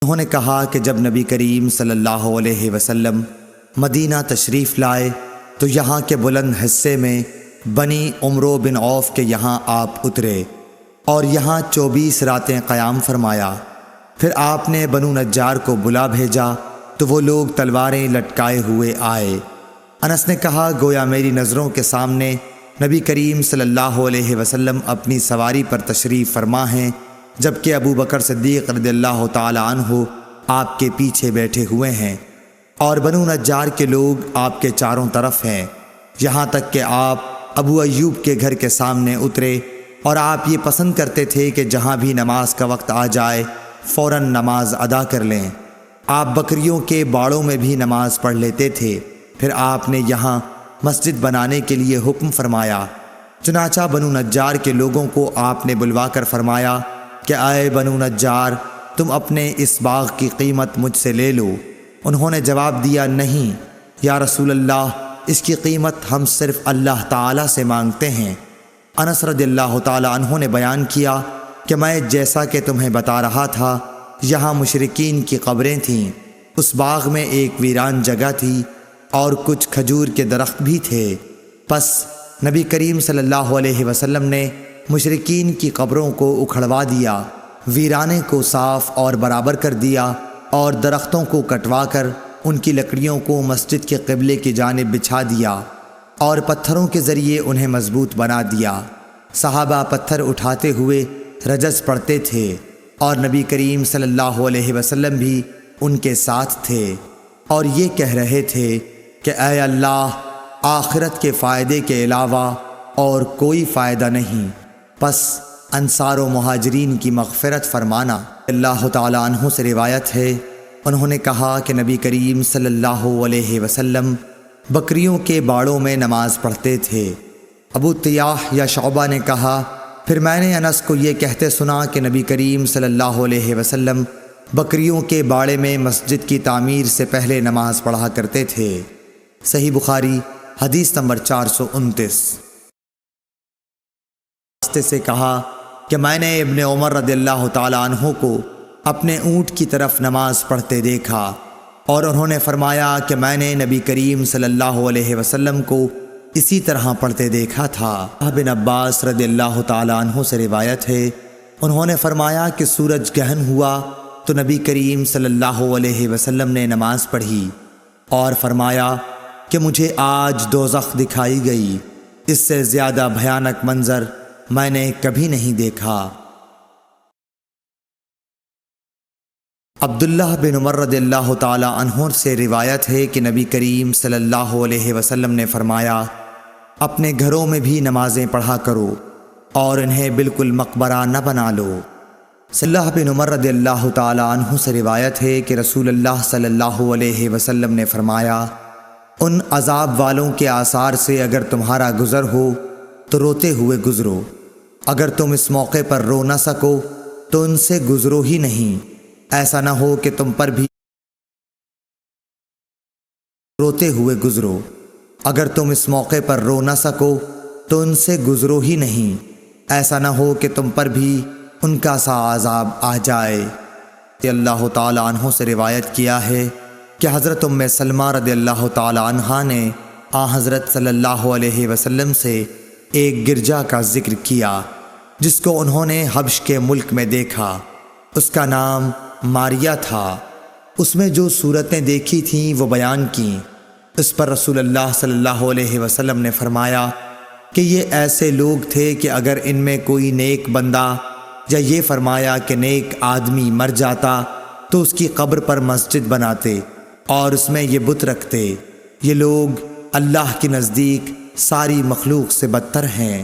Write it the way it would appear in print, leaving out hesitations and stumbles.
انہوں نے کہا کہ جب نبی کریم صلی اللہ علیہ وسلم مدینہ تشریف لائے تو یہاں کے بلند حصے میں بنی عمرو بن عوف کے یہاں آپ اترے اور یہاں 24 راتیں قیام فرمایا۔ پھر آپ نے بنو نجار کو بلا بھیجا تو وہ لوگ تلواریں لٹکائے ہوئے آئے۔ انس نے کہا گویا میری نظروں کے سامنے نبی کریم صلی اللہ علیہ وسلم اپنی سواری پر تشریف فرما ہیں، جبکہ ابو بکر صدیق رضی اللہ تعالی عنہ آپ کے پیچھے بیٹھے ہوئے ہیں اور بنو نجار کے لوگ آپ کے چاروں طرف ہیں، یہاں تک کہ آپ ابو ایوب کے گھر کے سامنے اترے اور آپ یہ پسند کرتے تھے کہ جہاں بھی نماز کا وقت آ جائے فوراً نماز ادا کر لیں۔ آپ بکریوں کے باڑوں میں بھی نماز پڑھ لیتے تھے۔ پھر آپ نے یہاں مسجد بنانے کے لیے حکم فرمایا، چنانچہ بنو نجار کے لوگوں کو آپ نے بلوا کر فرمایا کہ اے بنو نجار، تم اپنے اس باغ کی قیمت مجھ سے لے لو۔ انہوں نے جواب دیا، نہیں یا رسول اللہ، اس کی قیمت ہم صرف اللہ تعالیٰ سے مانگتے ہیں۔ انس رضی اللہ تعالی عنہ نے بیان کیا کہ میں جیسا کہ تمہیں بتا رہا تھا یہاں مشرکین کی قبریں تھیں۔ اس باغ میں ایک ویران جگہ تھی اور کچھ کھجور کے درخت بھی تھے۔ پس نبی کریم صلی اللہ علیہ وسلم نے مشرکین کی قبروں کو اکھڑوا دیا، ویرانے کو صاف اور برابر کر دیا اور درختوں کو کٹوا کر ان کی لکڑیوں کو مسجد کے قبلے کی جانب بچھا دیا اور پتھروں کے ذریعے انہیں مضبوط بنا دیا۔ صحابہ پتھر اٹھاتے ہوئے رجز پڑھتے تھے اور نبی کریم صلی اللہ علیہ وسلم بھی ان کے ساتھ تھے اور یہ کہہ رہے تھے کہ اے اللہ، آخرت کے فائدے کے علاوہ اور کوئی فائدہ نہیں، پس انصار و مہاجرین کی مغفرت فرمانا۔ اللہ تعالی عنہ سے روایت ہے، انہوں نے کہا کہ نبی کریم صلی اللہ علیہ وسلم بکریوں کے باڑوں میں نماز پڑھتے تھے۔ ابو طیاح یا شعبہ نے کہا، پھر میں نے انس کو یہ کہتے سنا کہ نبی کریم صلی اللہ علیہ وسلم بکریوں کے باڑے میں مسجد کی تعمیر سے پہلے نماز پڑھا کرتے تھے۔ صحیح بخاری حدیث نمبر 429۔ راستے سے کہا کہ میں نے ابن عمر رضی اللہ تعالی عنہ کو اپنے اونٹ کی طرف نماز پڑھتے دیکھا اور انہوں نے فرمایا کہ میں نے نبی کریم صلی اللہ علیہ وسلم کو اسی طرح پڑھتے دیکھا تھا۔ ابن عباس رضی اللہ تعالی عنہ سے روایت ہے، انہوں نے فرمایا کہ سورج گہن ہوا تو نبی کریم صلی اللہ علیہ وسلم نے نماز پڑھی اور فرمایا کہ مجھے آج دوزخ دکھائی گئی، اس سے زیادہ بھیانک منظر میں نے کبھی نہیں دیکھا۔ عبداللہ بن عمر رضی اللہ تعالی عنہ سے روایت ہے کہ نبی کریم صلی اللہ علیہ وسلم نے فرمایا، اپنے گھروں میں بھی نمازیں پڑھا کرو اور انہیں بالکل مقبرہ نہ بنا لو۔ صلی اللہ بن عمر رضی اللہ تعالی عنہ سے روایت ہے کہ رسول اللہ صلی اللہ علیہ وسلم نے فرمایا، ان عذاب والوں کے آثار سے اگر تمہارا گزر ہو تو روتے ہوئے گزرو، اگر تم اس موقع پر رو نہ سکو تو ان سے گزرو ہی نہیں، ایسا نہ ہو کہ تم پر بھی روتے ہوئے گزرو، اگر تم اس موقع پر رو نہ سکو تو ان سے گزرو ہی نہیں، ایسا نہ ہو کہ تم پر بھی ان کا سا عذاب آ جائے۔ اللہ تعالی عنہ سے روایت کیا ہے کہ حضرت ام سلمہ رضی اللہ تعالی عنہا نے حضرت صلی اللہ علیہ وسلم سے ایک گرجا کا ذکر کیا جس کو انہوں نے حبش کے ملک میں دیکھا، اس کا نام ماریہ تھا۔ اس میں جو صورتیں دیکھی تھیں وہ بیان کیں۔ اس پر رسول اللہ صلی اللہ علیہ وسلم نے فرمایا کہ یہ ایسے لوگ تھے کہ اگر ان میں کوئی نیک بندہ، یا یہ فرمایا کہ نیک آدمی مر جاتا تو اس کی قبر پر مسجد بناتے اور اس میں یہ بت رکھتے۔ یہ لوگ اللہ کے نزدیک ساری مخلوق سے بدتر ہیں۔